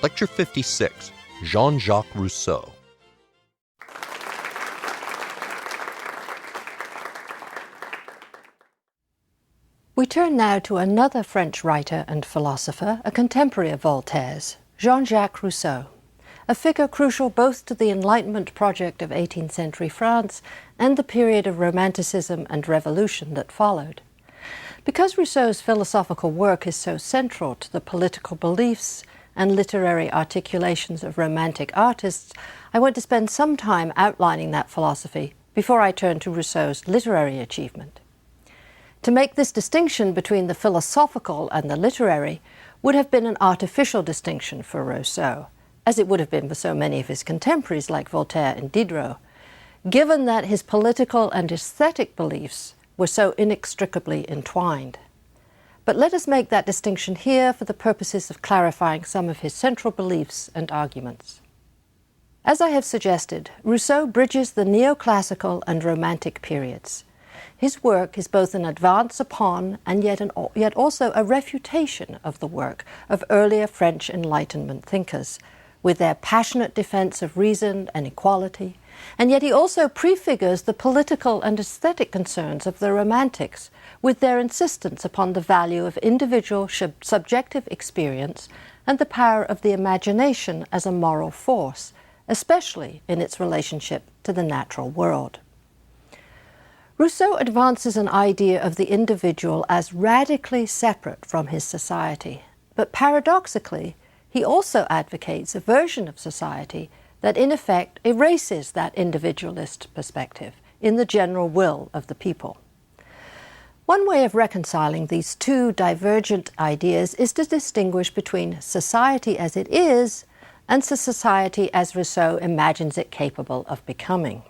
Lecture 56, Jean-Jacques Rousseau. We turn now to another French writer and philosopher, a contemporary of Voltaire's, Jean-Jacques Rousseau, a figure crucial both to the Enlightenment project of 18th century France and the period of Romanticism and Revolution that followed. Because Rousseau's philosophical work is so central to the political beliefs and literary articulations of Romantic artists, I want to spend some time outlining that philosophy before I turn to Rousseau's literary achievement. To make this distinction between the philosophical and the literary would have been an artificial distinction for Rousseau, as it would have been for so many of his contemporaries like Voltaire and Diderot, given that his political and aesthetic beliefs were so inextricably entwined. But let us make that distinction here for the purposes of clarifying some of his central beliefs and arguments. As I have suggested, Rousseau bridges the neoclassical and Romantic periods. His work is both an advance upon and yet also a refutation of the work of earlier French Enlightenment thinkers, with their passionate defense of reason and equality, and yet he also prefigures the political and aesthetic concerns of the Romantics, with their insistence upon the value of individual subjective experience and the power of the imagination as a moral force, especially in its relationship to the natural world. Rousseau advances an idea of the individual as radically separate from his society, but paradoxically, he also advocates a version of society that in effect erases that individualist perspective in the general will of the people. One way of reconciling these two divergent ideas is to distinguish between society as it is and society as Rousseau imagines it capable of becoming.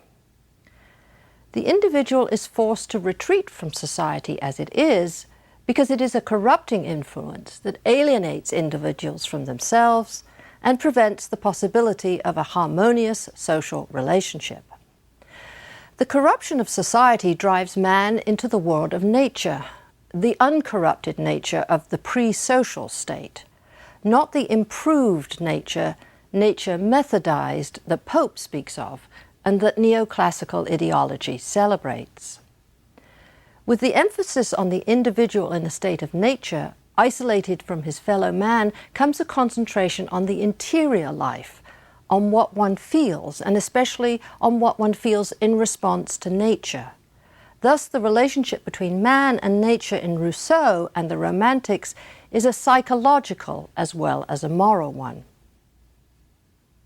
The individual is forced to retreat from society as it is because it is a corrupting influence that alienates individuals from themselves and prevents the possibility of a harmonious social relationship. The corruption of society drives man into the world of nature, the uncorrupted nature of the pre-social state, not the improved nature methodized that Pope speaks of and that neoclassical ideology celebrates. With the emphasis on the individual in a state of nature, isolated from his fellow man, comes a concentration on the interior life, on what one feels, and especially on what one feels in response to nature. Thus, the relationship between man and nature in Rousseau and the Romantics is a psychological as well as a moral one.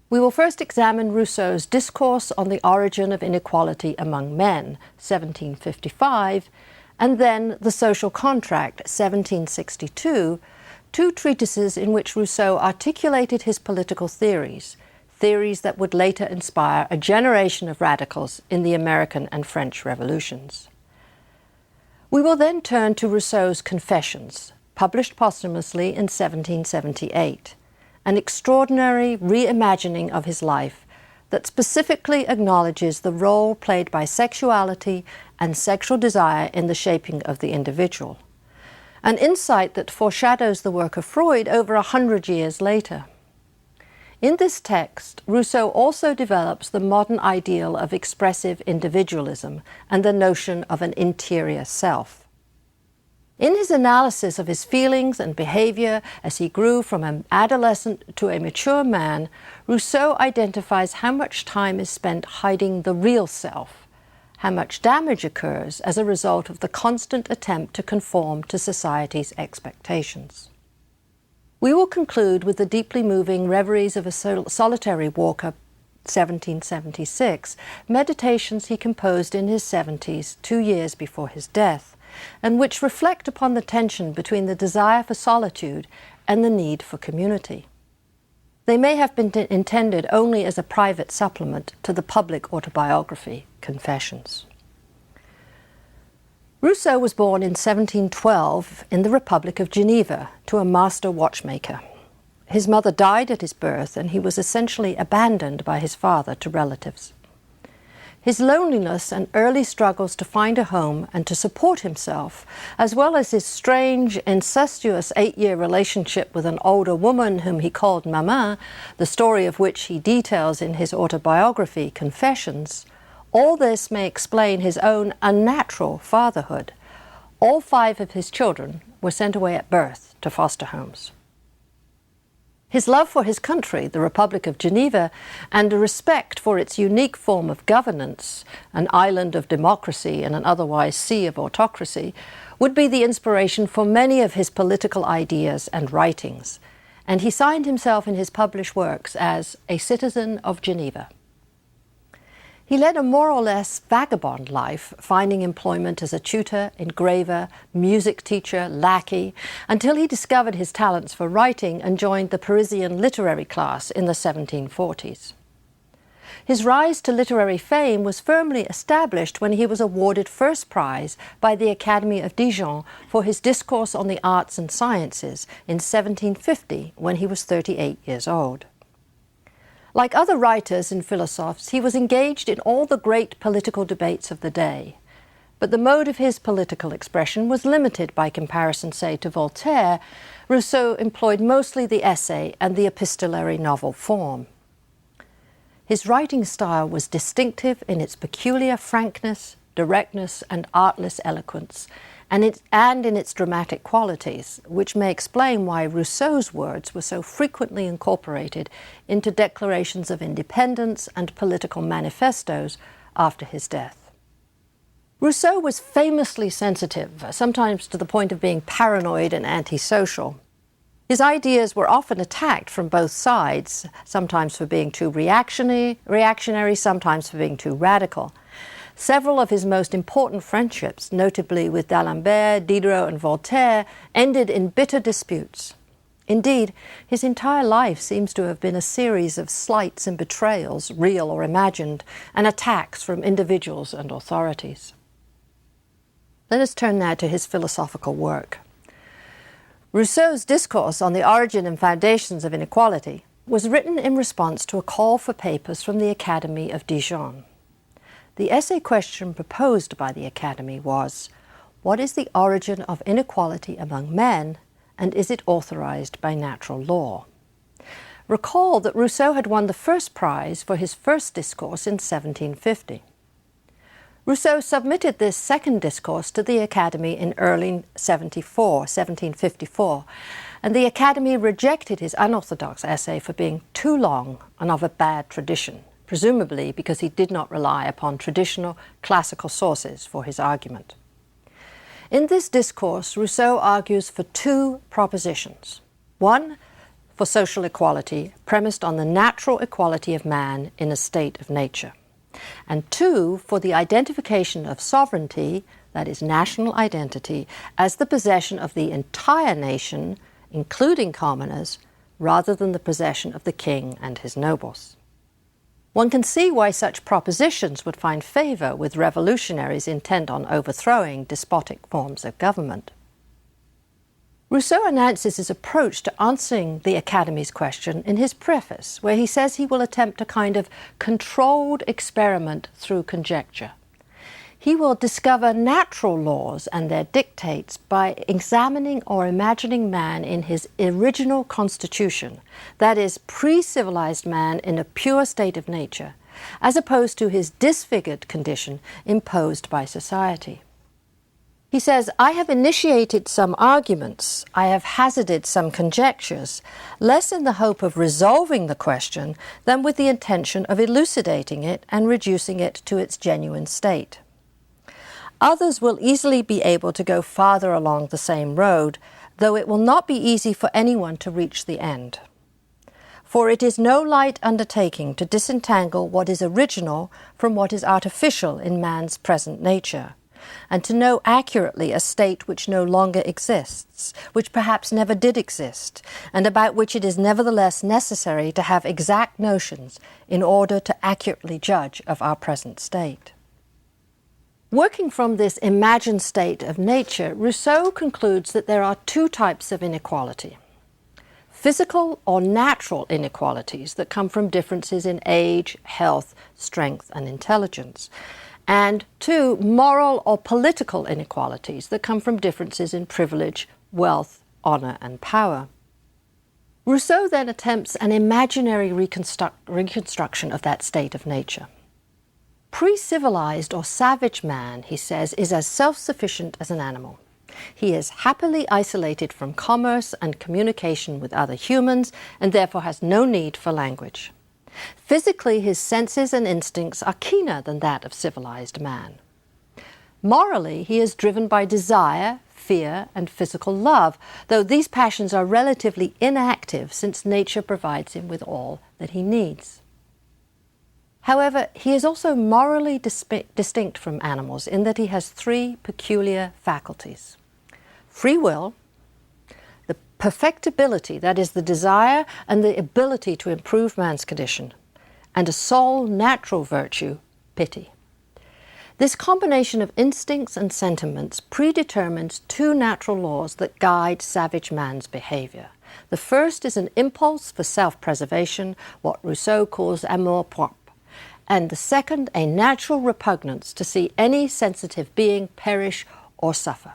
We will first examine Rousseau's Discourse on the Origin of Inequality Among Men, 1755, and then The Social Contract, 1762, two treatises in which Rousseau articulated his political theories that would later inspire a generation of radicals in the American and French revolutions. We will then turn to Rousseau's Confessions, published posthumously in 1778, an extraordinary reimagining of his life that specifically acknowledges the role played by sexuality and sexual desire in the shaping of the individual, an insight that foreshadows the work of Freud over 100 years later. In this text, Rousseau also develops the modern ideal of expressive individualism and the notion of an interior self. In his analysis of his feelings and behavior as he grew from an adolescent to a mature man, Rousseau identifies how much time is spent hiding the real self, how much damage occurs as a result of the constant attempt to conform to society's expectations. We will conclude with the deeply moving Reveries of a Solitary Walker, 1776, meditations he composed in his 70s, 2 years before his death, and which reflect upon the tension between the desire for solitude and the need for community. They may have been intended only as a private supplement to the public autobiography, Confessions. Rousseau was born in 1712 in the Republic of Geneva to a master watchmaker. His mother died at his birth, and he was essentially abandoned by his father to relatives. His loneliness and early struggles to find a home and to support himself, as well as his strange, incestuous 8-year relationship with an older woman whom he called Maman, the story of which he details in his autobiography, Confessions, all this may explain his own unnatural fatherhood. All 5 of his children were sent away at birth to foster homes. His love for his country, the Republic of Geneva, and a respect for its unique form of governance, an island of democracy in an otherwise sea of autocracy, would be the inspiration for many of his political ideas and writings, and he signed himself in his published works as a citizen of Geneva. He led a more or less vagabond life, finding employment as a tutor, engraver, music teacher, lackey, until he discovered his talents for writing and joined the Parisian literary class in the 1740s. His rise to literary fame was firmly established when he was awarded first prize by the Academy of Dijon for his discourse on the arts and sciences in 1750, when he was 38 years old. Like other writers and philosophers, he was engaged in all the great political debates of the day. But the mode of his political expression was limited by comparison, say, to Voltaire. Rousseau employed mostly the essay and the epistolary novel form. His writing style was distinctive in its peculiar frankness, directness, and artless eloquence, and in its dramatic qualities, which may explain why Rousseau's words were so frequently incorporated into declarations of independence and political manifestos after his death. Rousseau was famously sensitive, sometimes to the point of being paranoid and antisocial. His ideas were often attacked from both sides, sometimes for being too reactionary, sometimes for being too radical. Several of his most important friendships, notably with d'Alembert, Diderot, and Voltaire, ended in bitter disputes. Indeed, his entire life seems to have been a series of slights and betrayals, real or imagined, and attacks from individuals and authorities. Let us turn now to his philosophical work. Rousseau's discourse on the origin and foundations of inequality was written in response to a call for papers from the Academy of Dijon. The essay question proposed by the Academy was, what is the origin of inequality among men, and is it authorized by natural law? Recall that Rousseau had won the first prize for his first discourse in 1750. Rousseau submitted this second discourse to the Academy in early 1754, and the Academy rejected his unorthodox essay for being too long and of a bad tradition, presumably because he did not rely upon traditional classical sources for his argument. In this discourse, Rousseau argues for 2 propositions. 1, for social equality, premised on the natural equality of man in a state of nature. And 2, for the identification of sovereignty, that is national identity, as the possession of the entire nation, including commoners, rather than the possession of the king and his nobles. One can see why such propositions would find favor with revolutionaries intent on overthrowing despotic forms of government. Rousseau announces his approach to answering the Academy's question in his preface, where he says he will attempt a kind of controlled experiment through conjecture. He will discover natural laws and their dictates by examining or imagining man in his original constitution, that is, pre-civilized man in a pure state of nature, as opposed to his disfigured condition imposed by society. He says, I have initiated some arguments, I have hazarded some conjectures, less in the hope of resolving the question than with the intention of elucidating it and reducing it to its genuine state. Others will easily be able to go farther along the same road, though it will not be easy for anyone to reach the end. For it is no light undertaking to disentangle what is original from what is artificial in man's present nature, and to know accurately a state which no longer exists, which perhaps never did exist, and about which it is nevertheless necessary to have exact notions in order to accurately judge of our present state. Working from this imagined state of nature, Rousseau concludes that there are 2 types of inequality: physical or natural inequalities that come from differences in age, health, strength, and intelligence. And 2, moral or political inequalities that come from differences in privilege, wealth, honor, and power. Rousseau then attempts an imaginary reconstruction of that state of nature. Pre-civilized or savage man, he says, is as self-sufficient as an animal. He is happily isolated from commerce and communication with other humans and therefore has no need for language. Physically, his senses and instincts are keener than that of civilized man. Morally, he is driven by desire, fear, and physical love, though these passions are relatively inactive since nature provides him with all that he needs. However, he is also morally distinct from animals in that he has 3 peculiar faculties: free will, the perfectibility, that is, the desire and the ability to improve man's condition, and a sole natural virtue, pity. This combination of instincts and sentiments predetermines 2 natural laws that guide savage man's behavior. The first is an impulse for self-preservation, what Rousseau calls amour-propre, and the second a natural repugnance to see any sensitive being perish or suffer.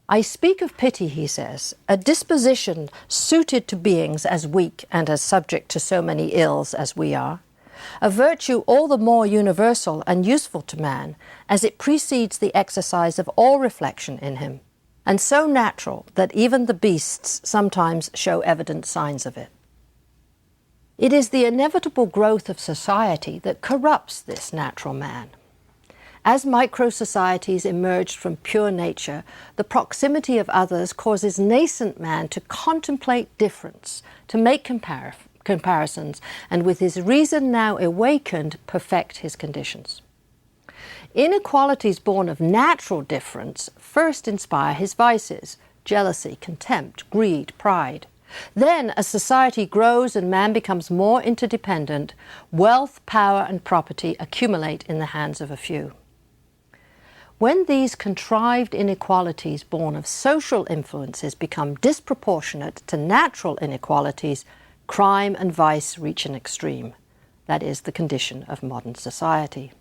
I speak of pity, he says, a disposition suited to beings as weak and as subject to so many ills as we are, a virtue all the more universal and useful to man as it precedes the exercise of all reflection in him, and so natural that even the beasts sometimes show evident signs of it. It is the inevitable growth of society that corrupts this natural man. As micro-societies emerged from pure nature, the proximity of others causes nascent man to contemplate difference, to make comparisons, and with his reason now awakened, perfect his conditions. Inequalities born of natural difference first inspire his vices: jealousy, contempt, greed, pride. Then, as society grows and man becomes more interdependent, wealth, power, and property accumulate in the hands of a few. When these contrived inequalities born of social influences become disproportionate to natural inequalities, crime and vice reach an extreme. That is the condition of modern society.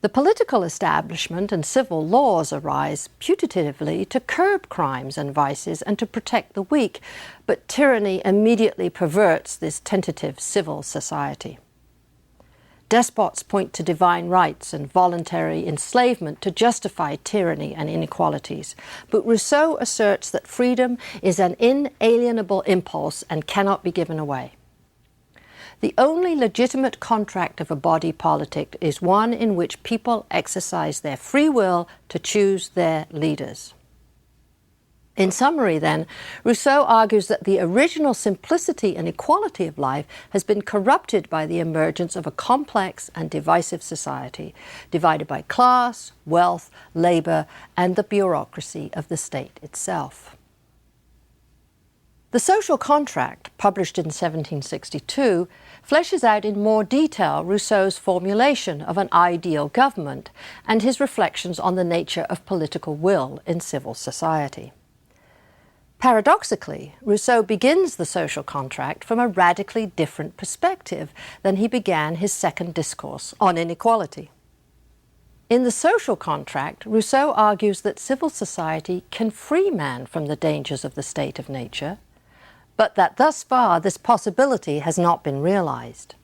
The political establishment and civil laws arise putatively to curb crimes and vices and to protect the weak, but tyranny immediately perverts this tentative civil society. Despots point to divine rights and voluntary enslavement to justify tyranny and inequalities, but Rousseau asserts that freedom is an inalienable impulse and cannot be given away. The only legitimate contract of a body politic is one in which people exercise their free will to choose their leaders. In summary, then, Rousseau argues that the original simplicity and equality of life has been corrupted by the emergence of a complex and divisive society, divided by class, wealth, labor, and the bureaucracy of the state itself. The Social Contract, published in 1762, fleshes out in more detail Rousseau's formulation of an ideal government and his reflections on the nature of political will in civil society. Paradoxically, Rousseau begins the Social Contract from a radically different perspective than he began his second discourse on inequality. In the Social Contract, Rousseau argues that civil society can free man from the dangers of the state of nature, but that thus far this possibility has not been realized.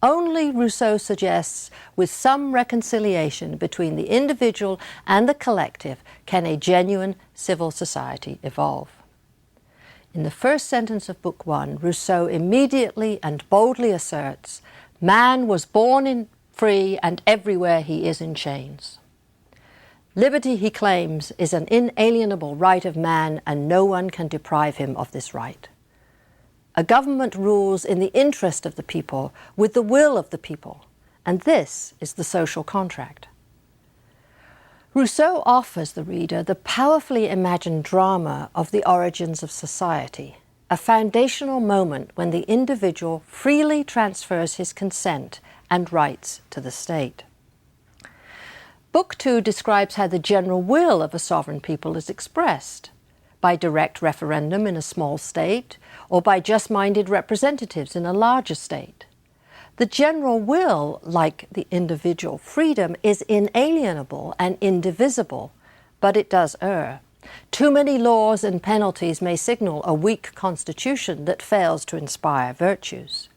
Only, Rousseau suggests, with some reconciliation between the individual and the collective, can a genuine civil society evolve. In the first sentence of Book 1, Rousseau immediately and boldly asserts, "Man was born free and everywhere he is in chains." Liberty, he claims, is an inalienable right of man and no one can deprive him of this right. A government rules in the interest of the people, with the will of the people, and this is the social contract. Rousseau offers the reader the powerfully imagined drama of the origins of society, a foundational moment when the individual freely transfers his consent and rights to the state. Book 2 describes how the general will of a sovereign people is expressed. by direct referendum in a small state, or by just-minded representatives in a larger state. The general will, like the individual freedom, is inalienable and indivisible, but it does err. Too many laws and penalties may signal a weak constitution that fails to inspire virtues.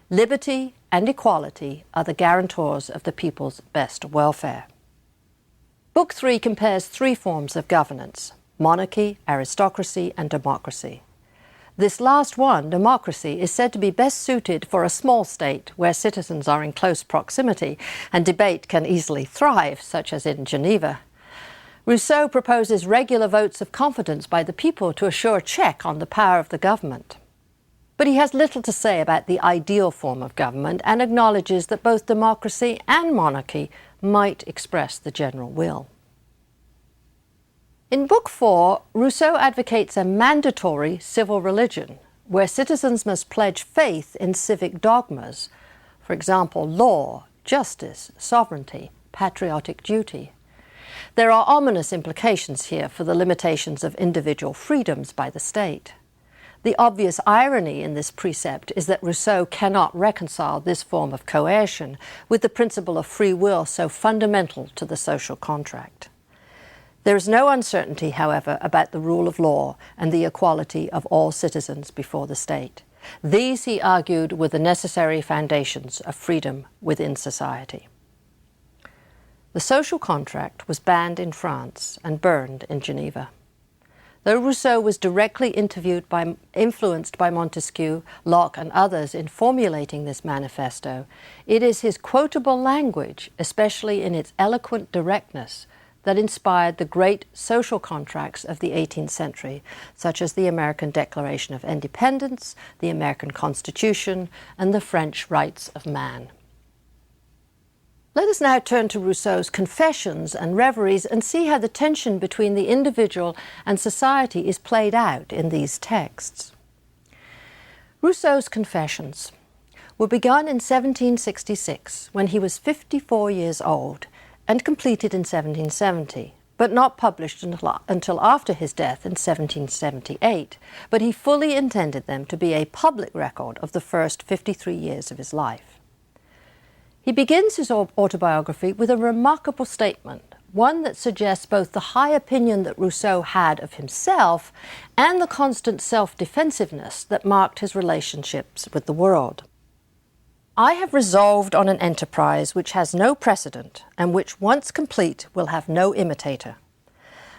Liberty and equality are the guarantors of the people's best welfare. Book 3 compares three forms of governance: monarchy, aristocracy, and democracy. This last one, democracy, is said to be best suited for a small state where citizens are in close proximity and debate can easily thrive, such as in Geneva. Rousseau proposes regular votes of confidence by the people to assure check on the power of the government. But he has little to say about the ideal form of government and acknowledges that both democracy and monarchy might express the general will. In Book 4, Rousseau advocates a mandatory civil religion, where citizens must pledge faith in civic dogmas, for example, law, justice, sovereignty, patriotic duty. There are ominous implications here for the limitations of individual freedoms by the state. The obvious irony in this precept is that Rousseau cannot reconcile this form of coercion with the principle of free will so fundamental to the social contract. There is no uncertainty, however, about the rule of law and the equality of all citizens before the state. These, he argued, were the necessary foundations of freedom within society. The social contract was banned in France and burned in Geneva. Though Rousseau was directly influenced by Montesquieu, Locke, and others in formulating this manifesto, it is his quotable language, especially in its eloquent directness, that inspired the great social contracts of the 18th century, such as the American Declaration of Independence, the American Constitution, and the French Rights of Man. Let us now turn to Rousseau's Confessions and Reveries and see how the tension between the individual and society is played out in these texts. Rousseau's Confessions were begun in 1766, when he was 54 years old, and completed in 1770, but not published until after his death in 1778, but he fully intended them to be a public record of the first 53 years of his life. He begins his autobiography with a remarkable statement, one that suggests both the high opinion that Rousseau had of himself and the constant self-defensiveness that marked his relationships with the world. I have resolved on an enterprise which has no precedent and which, once complete, will have no imitator.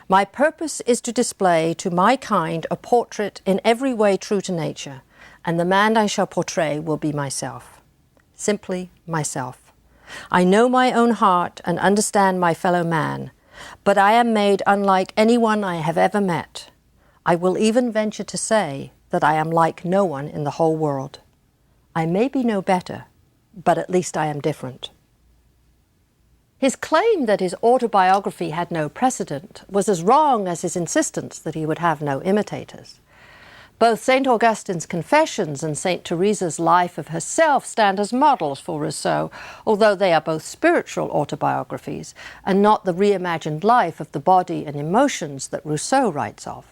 My purpose is to display to my kind a portrait in every way true to nature, and the man I shall portray will be myself. Simply myself. I know my own heart and understand my fellow man, but I am made unlike anyone I have ever met. I will even venture to say that I am like no one in the whole world. I may be no better, but at least I am different. His claim that his autobiography had no precedent was as wrong as his insistence that he would have no imitators. Both St. Augustine's Confessions and St. Teresa's Life of herself stand as models for Rousseau, although they are both spiritual autobiographies and not the reimagined life of the body and emotions that Rousseau writes of.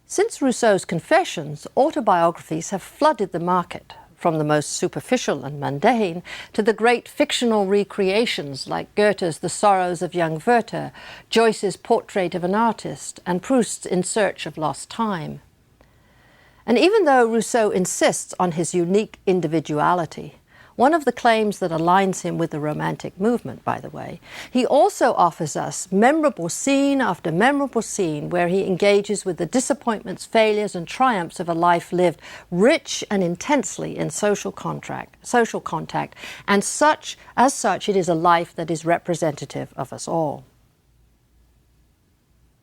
Since Rousseau's Confessions, autobiographies have flooded the market, from the most superficial and mundane to the great fictional recreations like Goethe's The Sorrows of Young Werther, Joyce's Portrait of an Artist, and Proust's In Search of Lost Time. And even though Rousseau insists on his unique individuality, one of the claims that aligns him with the Romantic movement, by the way, he also offers us memorable scene after memorable scene where he engages with the disappointments, failures, and triumphs of a life lived rich and intensely in social contact, and as such, it is a life that is representative of us all.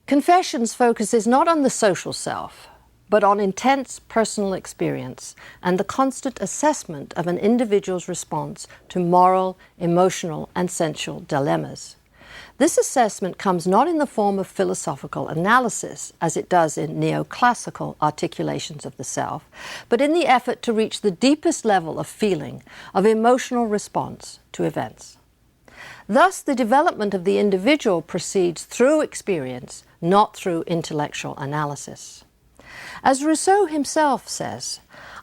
Confessions focuses not on the social self, but on intense personal experience and the constant assessment of an individual's response to moral, emotional, and sensual dilemmas. This assessment comes not in the form of philosophical analysis, as it does in neoclassical articulations of the self, but in the effort to reach the deepest level of feeling, of emotional response to events. Thus, the development of the individual proceeds through experience, not through intellectual analysis. As Rousseau himself says,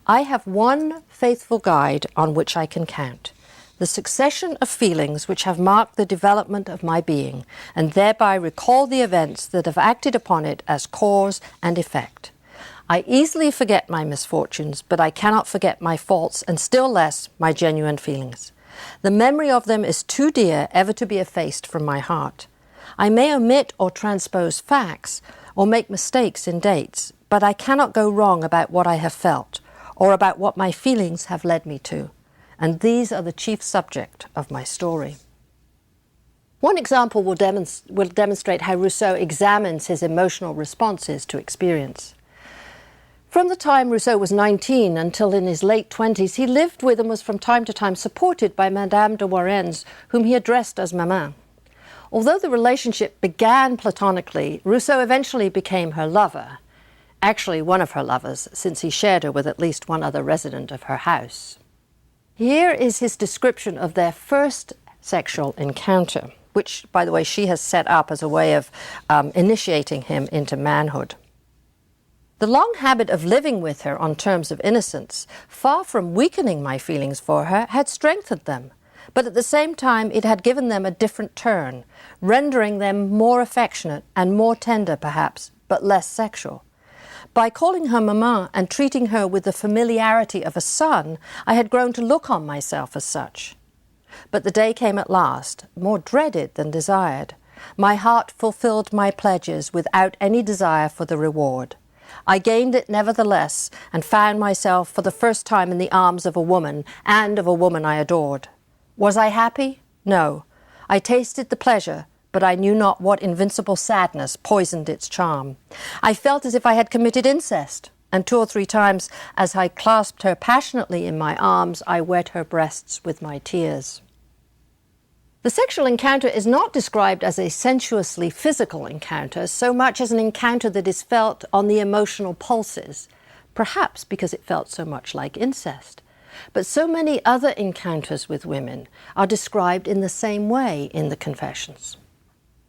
"I have one faithful guide on which I can count, the succession of feelings which have marked the development of my being, and thereby recall the events that have acted upon it as cause and effect. I easily forget my misfortunes, but I cannot forget my faults, and still less my genuine feelings. The memory of them is too dear ever to be effaced from my heart. I may omit or transpose facts, or make mistakes in dates, but I cannot go wrong about what I have felt, or about what my feelings have led me to. And these are the chief subject of my story." One example will demonstrate how Rousseau examines his emotional responses to experience. From the time Rousseau was 19 until in his late 20s, he lived with and was from time to time supported by Madame de Warens, whom he addressed as Maman. Although the relationship began platonically, Rousseau eventually became her lover, actually one of her lovers, since he shared her with at least one other resident of her house. Here is his description of their first sexual encounter, which, by the way, she has set up as a way of initiating him into manhood. "The long habit of living with her on terms of innocence, far from weakening my feelings for her, had strengthened them, but at the same time it had given them a different turn, rendering them more affectionate and more tender perhaps, but less sexual. By calling her Maman and treating her with the familiarity of a son, I had grown to look on myself as such. But the day came at last, more dreaded than desired. My heart fulfilled my pledges without any desire for the reward. I gained it nevertheless, and found myself for the first time in the arms of a woman, and of a woman I adored. Was I happy? No. I tasted the pleasure, but I knew not what invincible sadness poisoned its charm. I felt as if I had committed incest, and 2 or 3 times, as I clasped her passionately in my arms, I wet her breasts with my tears." The sexual encounter is not described as a sensuously physical encounter so much as an encounter that is felt on the emotional pulses, perhaps because it felt so much like incest. But so many other encounters with women are described in the same way in the Confessions.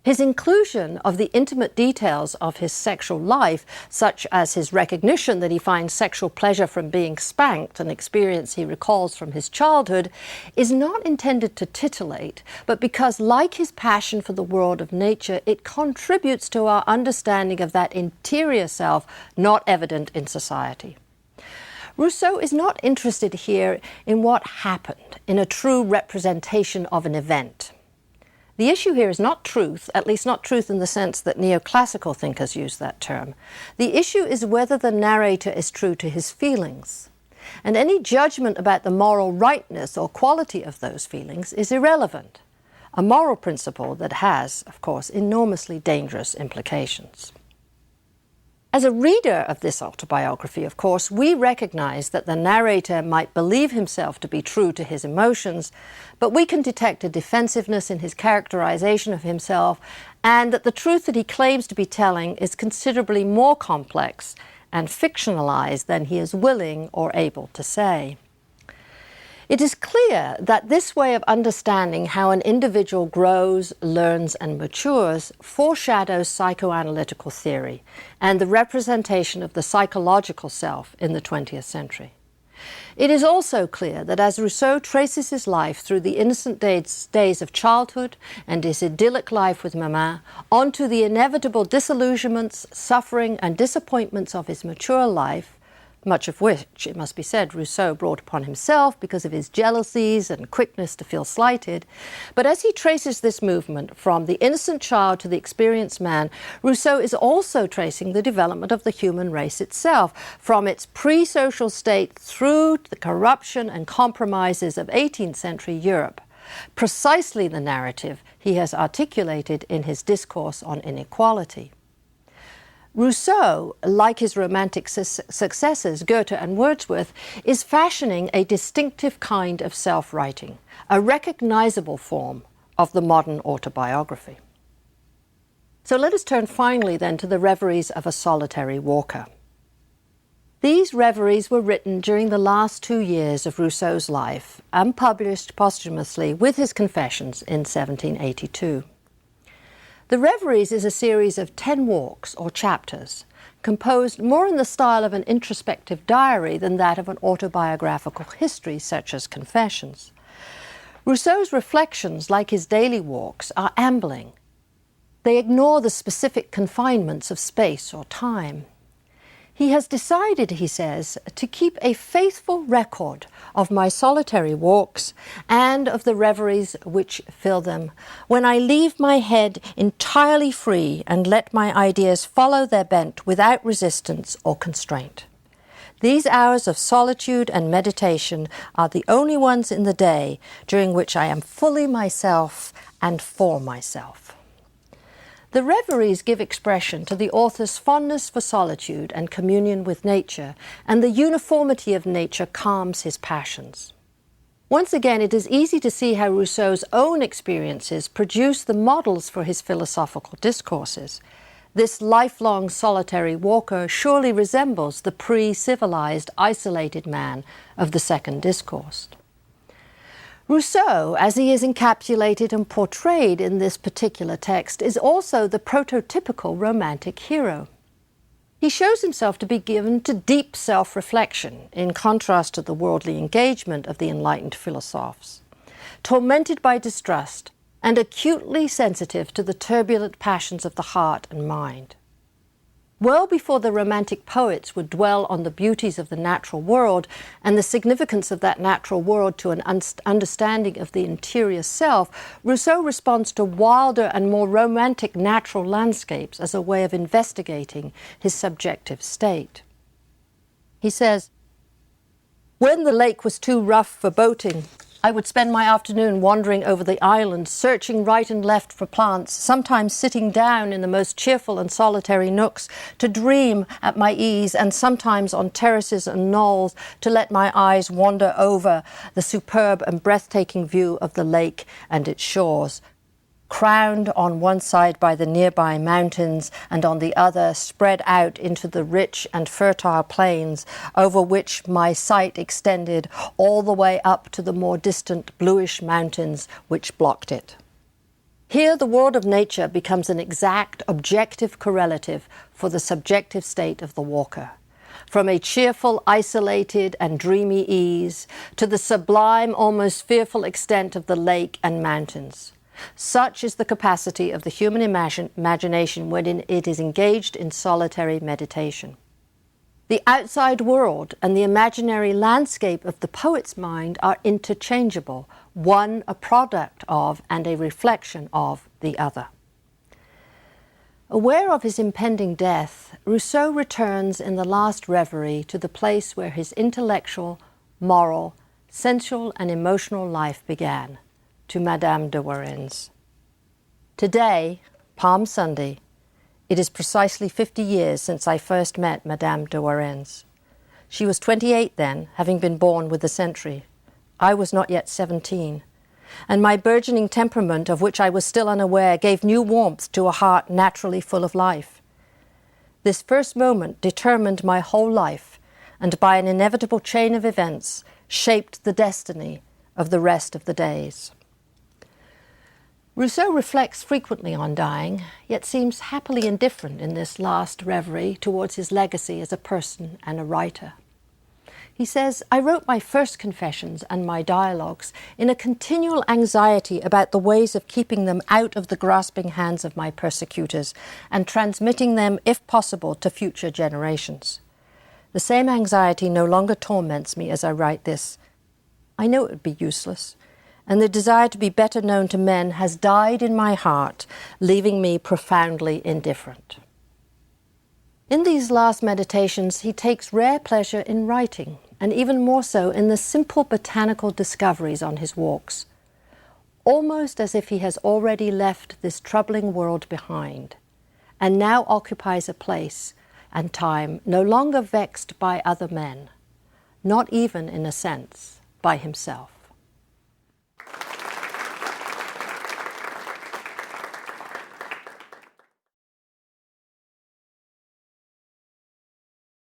His inclusion of the intimate details of his sexual life, such as his recognition that he finds sexual pleasure from being spanked, an experience he recalls from his childhood, is not intended to titillate, but because, like his passion for the world of nature, it contributes to our understanding of that interior self not evident in society. Rousseau is not interested here in what happened, in a true representation of an event. The issue here is not truth, at least not truth in the sense that neoclassical thinkers use that term. The issue is whether the narrator is true to his feelings. And any judgment about the moral rightness or quality of those feelings is irrelevant, a moral principle that has, of course, enormously dangerous implications. As a reader of this autobiography, of course, we recognize that the narrator might believe himself to be true to his emotions, but we can detect a defensiveness in his characterization of himself, and that the truth that he claims to be telling is considerably more complex and fictionalized than he is willing or able to say. It is clear that this way of understanding how an individual grows, learns, and matures foreshadows psychoanalytical theory and the representation of the psychological self in the 20th century. It is also clear that as Rousseau traces his life through the innocent days of childhood and his idyllic life with Maman, onto the inevitable disillusionments, suffering, and disappointments of his mature life, much of which, it must be said, Rousseau brought upon himself because of his jealousies and quickness to feel slighted. But as he traces this movement from the innocent child to the experienced man, Rousseau is also tracing the development of the human race itself, from its pre-social state through the corruption and compromises of 18th century Europe. Precisely the narrative he has articulated in his discourse on inequality. Rousseau, like his romantic successors Goethe and Wordsworth, is fashioning a distinctive kind of self-writing, a recognizable form of the modern autobiography. So let us turn finally then to the Reveries of a Solitary Walker. These reveries were written during the last 2 years of Rousseau's life and published posthumously with his Confessions in 1782. The Reveries is a series of 10 walks or chapters, composed more in the style of an introspective diary than that of an autobiographical history such as Confessions. Rousseau's reflections, like his daily walks, are ambling. They ignore the specific confinements of space or time. He has decided, he says, to keep a faithful record of my solitary walks and of the reveries which fill them, when I leave my head entirely free and let my ideas follow their bent without resistance or constraint. These hours of solitude and meditation are the only ones in the day during which I am fully myself and for myself. The Reveries give expression to the author's fondness for solitude and communion with nature, and the uniformity of nature calms his passions. Once again, it is easy to see how Rousseau's own experiences produce the models for his philosophical discourses. This lifelong solitary walker surely resembles the pre-civilized, isolated man of the Second Discourse. Rousseau, as he is encapsulated and portrayed in this particular text, is also the prototypical romantic hero. He shows himself to be given to deep self-reflection, in contrast to the worldly engagement of the enlightened philosophes. Tormented by distrust and acutely sensitive to the turbulent passions of the heart and mind. Well before the Romantic poets would dwell on the beauties of the natural world and the significance of that natural world to an understanding of the interior self, Rousseau responds to wilder and more romantic natural landscapes as a way of investigating his subjective state. He says, "When the lake was too rough for boating, I would spend my afternoon wandering over the island, searching right and left for plants, sometimes sitting down in the most cheerful and solitary nooks to dream at my ease, and sometimes on terraces and knolls to let my eyes wander over the superb and breathtaking view of the lake and its shores, crowned on one side by the nearby mountains and on the other spread out into the rich and fertile plains over which my sight extended all the way up to the more distant bluish mountains which blocked it." Here the world of nature becomes an exact objective correlative for the subjective state of the walker. From a cheerful, isolated and dreamy ease to the sublime, almost fearful extent of the lake and mountains. Such is the capacity of the human imagination when it is engaged in solitary meditation. The outside world and the imaginary landscape of the poet's mind are interchangeable, one a product of and a reflection of the other. Aware of his impending death, Rousseau returns in the last reverie to the place where his intellectual, moral, sensual and emotional life began, to Madame de Warens. Today, Palm Sunday, it is precisely 50 years since I first met Madame de Warens. She was 28 then, having been born with the century. I was not yet 17, and my burgeoning temperament, of which I was still unaware, gave new warmth to a heart naturally full of life. This first moment determined my whole life, and by an inevitable chain of events, shaped the destiny of the rest of the days. Rousseau reflects frequently on dying, yet seems happily indifferent in this last reverie towards his legacy as a person and a writer. He says, "I wrote my first confessions and my dialogues in a continual anxiety about the ways of keeping them out of the grasping hands of my persecutors and transmitting them, if possible, to future generations. The same anxiety no longer torments me as I write this. I know it would be useless, and the desire to be better known to men has died in my heart, leaving me profoundly indifferent." In these last meditations, he takes rare pleasure in writing, and even more so in the simple botanical discoveries on his walks, almost as if he has already left this troubling world behind, and now occupies a place and time no longer vexed by other men, not even, in a sense, by himself.